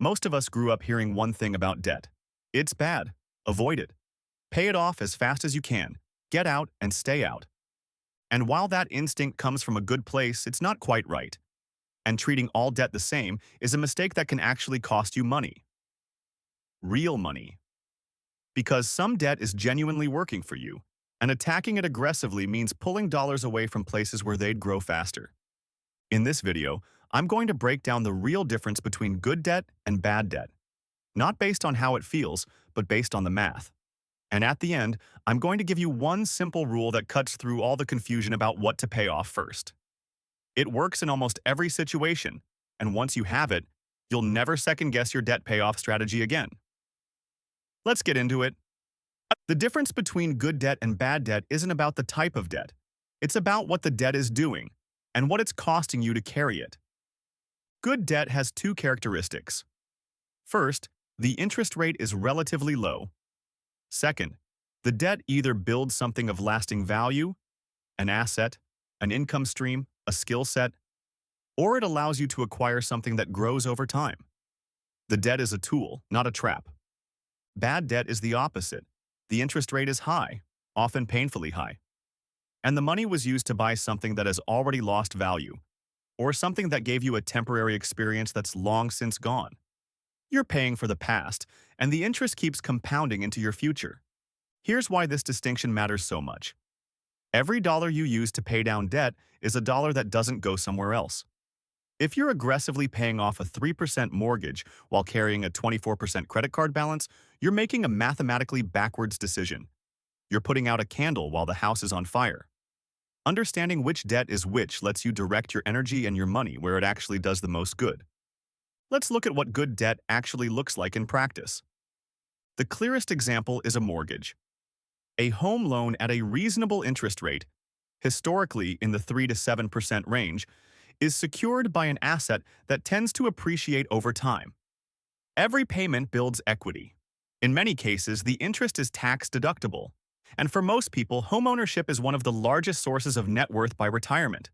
Most of us grew up hearing one thing about debt. It's bad. Avoid it. Pay it off as fast as you can. Get out and stay out. And while that instinct comes from a good place, it's not quite right. And treating all debt the same is a mistake that can actually cost you money. Real money. Because some debt is genuinely working for you, and attacking it aggressively means pulling dollars away from places where they'd grow faster. In this video, I'm going to break down the real difference between good debt and bad debt. Not based on how it feels, but based on the math. And at the end, I'm going to give you one simple rule that cuts through all the confusion about what to pay off first. It works in almost every situation, and once you have it, you'll never second-guess your debt payoff strategy again. Let's get into it. The difference between good debt and bad debt isn't about the type of debt. It's about what the debt is doing and what it's costing you to carry it. Good debt has two characteristics. First, the interest rate is relatively low. Second, the debt either builds something of lasting value, an asset, an income stream, a skill set, or it allows you to acquire something that grows over time. The debt is a tool, not a trap. Bad debt is the opposite. The interest rate is high, often painfully high. And the money was used to buy something that has already lost value, or something that gave you a temporary experience that's long since gone. You're paying for the past, and the interest keeps compounding into your future. Here's why this distinction matters so much. Every dollar you use to pay down debt is a dollar that doesn't go somewhere else. If you're aggressively paying off a 3% mortgage while carrying a 24% credit card balance, you're making a mathematically backwards decision. You're putting out a candle while the house is on fire. Understanding which debt is which lets you direct your energy and your money where it actually does the most good. Let's look at what good debt actually looks like in practice. The clearest example is a mortgage. A home loan at a reasonable interest rate, historically in the 3 to 7% range, is secured by an asset that tends to appreciate over time. Every payment builds equity. In many cases, the interest is tax-deductible. And for most people, homeownership is one of the largest sources of net worth by retirement.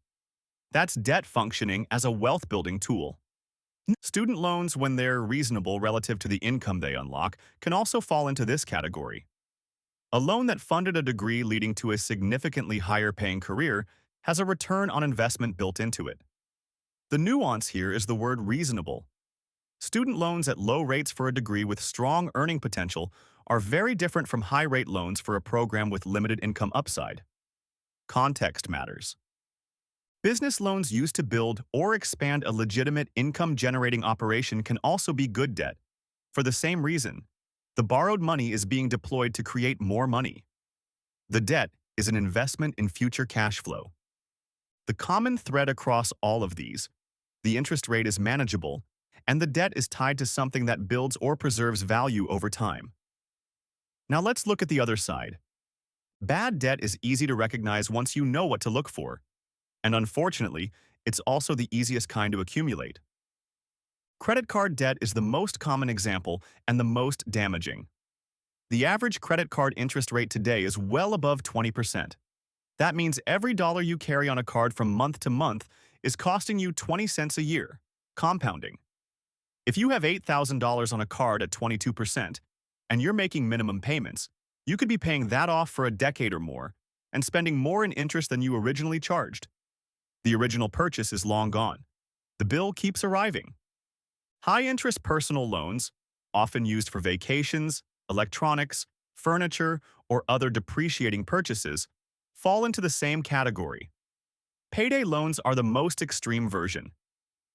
That's debt functioning as a wealth-building tool. Student loans, when they're reasonable relative to the income they unlock, can also fall into this category. A loan that funded a degree leading to a significantly higher-paying career has a return on investment built into it. The nuance here is the word reasonable. Student loans at low rates for a degree with strong earning potential are very different from high-rate loans for a program with limited income upside. Context matters. Business loans used to build or expand a legitimate income-generating operation can also be good debt. For the same reason, the borrowed money is being deployed to create more money. The debt is an investment in future cash flow. The common thread across all of these, the interest rate is manageable, and the debt is tied to something that builds or preserves value over time. Now let's look at the other side. Bad debt is easy to recognize once you know what to look for. And unfortunately, it's also the easiest kind to accumulate. Credit card debt is the most common example and the most damaging. The average credit card interest rate today is well above 20%. That means every dollar you carry on a card from month to month is costing you 20 cents a year, compounding. If you have $8,000 on a card at 22%, and you're making minimum payments, you could be paying that off for a decade or more and spending more in interest than you originally charged. The original purchase is long gone. The bill keeps arriving. High-interest personal loans, often used for vacations, electronics, furniture, or other depreciating purchases, fall into the same category. Payday loans are the most extreme version.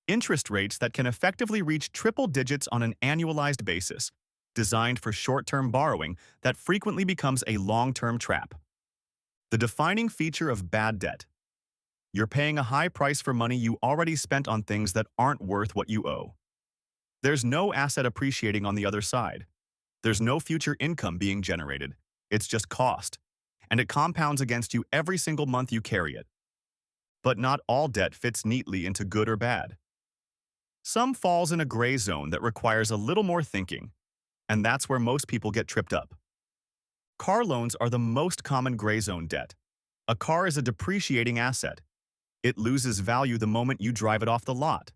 Interest rates that can effectively reach triple digits on an annualized basis, designed for short-term borrowing that frequently becomes a long-term trap. The defining feature of bad debt. You're paying a high price for money you already spent on things that aren't worth what you owe. There's no asset appreciating on the other side. There's no future income being generated. It's just cost. And it compounds against you every single month you carry it. But not all debt fits neatly into good or bad. Some falls in a gray zone that requires a little more thinking, and that's where most people get tripped up. Car loans are the most common gray zone debt. A car is a depreciating asset. It loses value the moment you drive it off the lot.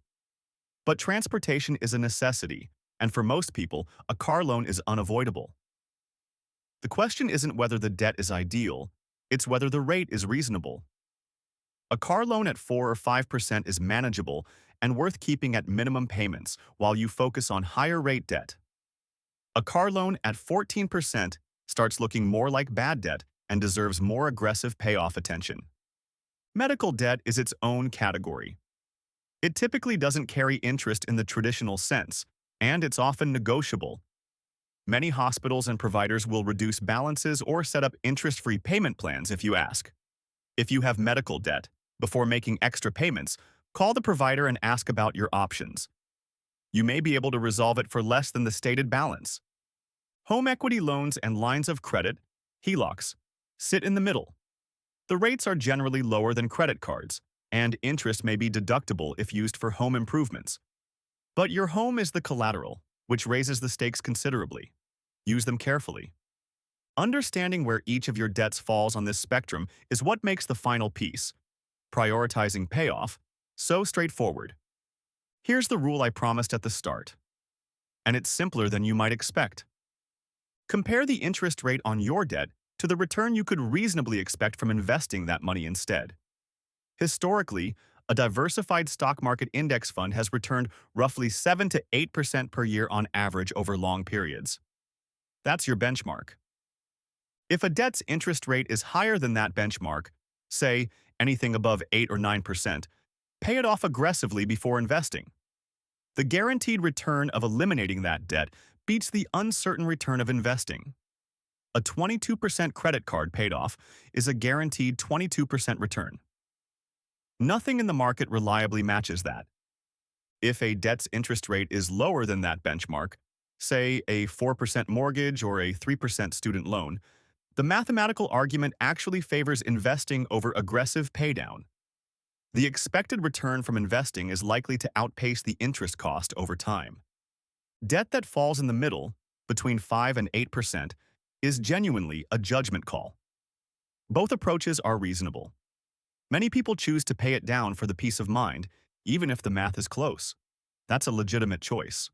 But transportation is a necessity, And for most people, a car loan is unavoidable. The question isn't whether the debt is ideal, it's whether the rate is reasonable. A car loan at 4 or 5% is manageable and worth keeping at minimum payments while you focus on higher rate debt. A car loan at 14% starts looking more like bad debt and deserves more aggressive payoff attention. Medical debt is its own category. It typically doesn't carry interest in the traditional sense, and it's often negotiable. Many hospitals and providers will reduce balances or set up interest-free payment plans if you ask. If you have medical debt, before making extra payments, call the provider and ask about your options. You may be able to resolve it for less than the stated balance. Home equity loans and lines of credit, HELOCs, sit in the middle. The rates are generally lower than credit cards, and interest may be deductible if used for home improvements. But your home is the collateral, which raises the stakes considerably. Use them carefully. Understanding where each of your debts falls on this spectrum is what makes the final piece, prioritizing payoff, so straightforward. Here's the rule I promised at the start, and it's simpler than you might expect. Compare the interest rate on your debt to the return you could reasonably expect from investing that money instead. Historically, a diversified stock market index fund has returned roughly 7 to 8% per year on average over long periods. That's your benchmark. If a debt's interest rate is higher than that benchmark, say anything above 8 or 9%, pay it off aggressively before investing. The guaranteed return of eliminating that debt beats the uncertain return of investing. A 22% credit card paid off is a guaranteed 22% return. Nothing in the market reliably matches that. If a debt's interest rate is lower than that benchmark, say a 4% mortgage or a 3% student loan, the mathematical argument actually favors investing over aggressive paydown. The expected return from investing is likely to outpace the interest cost over time. Debt that falls in the middle, between 5 and 8%, is genuinely a judgment call. Both approaches are reasonable. Many people choose to pay it down for the peace of mind, even if the math is close. That's a legitimate choice.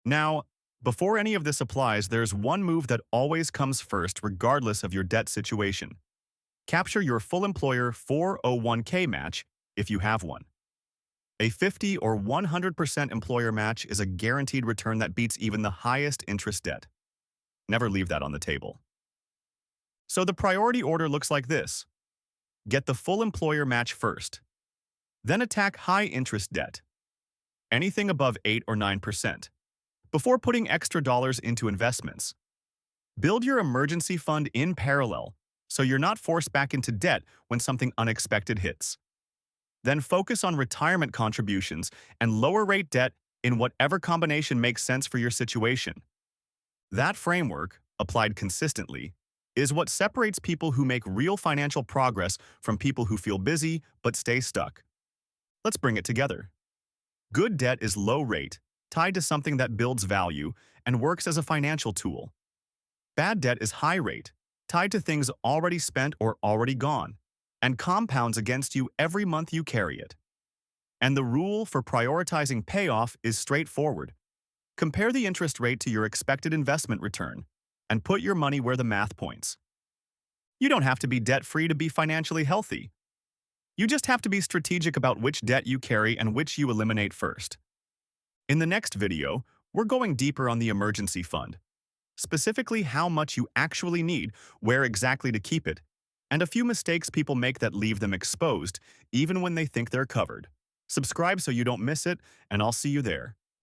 Now, before any of this applies, there's one move that always comes first regardless of your debt situation. Capture your full employer 401k match if you have one. A 50 or 100% employer match is a guaranteed return that beats even the highest interest debt. Never leave that on the table. So the priority order looks like this. Get the full employer match first. Then attack high interest debt. Anything above 8 or 9%. Before putting extra dollars into investments. Build your emergency fund in parallel so you're not forced back into debt when something unexpected hits. Then focus on retirement contributions and lower rate debt in whatever combination makes sense for your situation. That framework, applied consistently, is what separates people who make real financial progress from people who feel busy but stay stuck. Let's bring it together. Good debt is low rate, tied to something that builds value and works as a financial tool. Bad debt is high rate, tied to things already spent or already gone, and compounds against you every month you carry it. And the rule for prioritizing payoff is straightforward. Compare the interest rate to your expected investment return, and put your money where the math points. You don't have to be debt-free to be financially healthy. You just have to be strategic about which debt you carry and which you eliminate first. In the next video, we're going deeper on the emergency fund, specifically how much you actually need, where exactly to keep it, and a few mistakes people make that leave them exposed, even when they think they're covered. Subscribe so you don't miss it, and I'll see you there.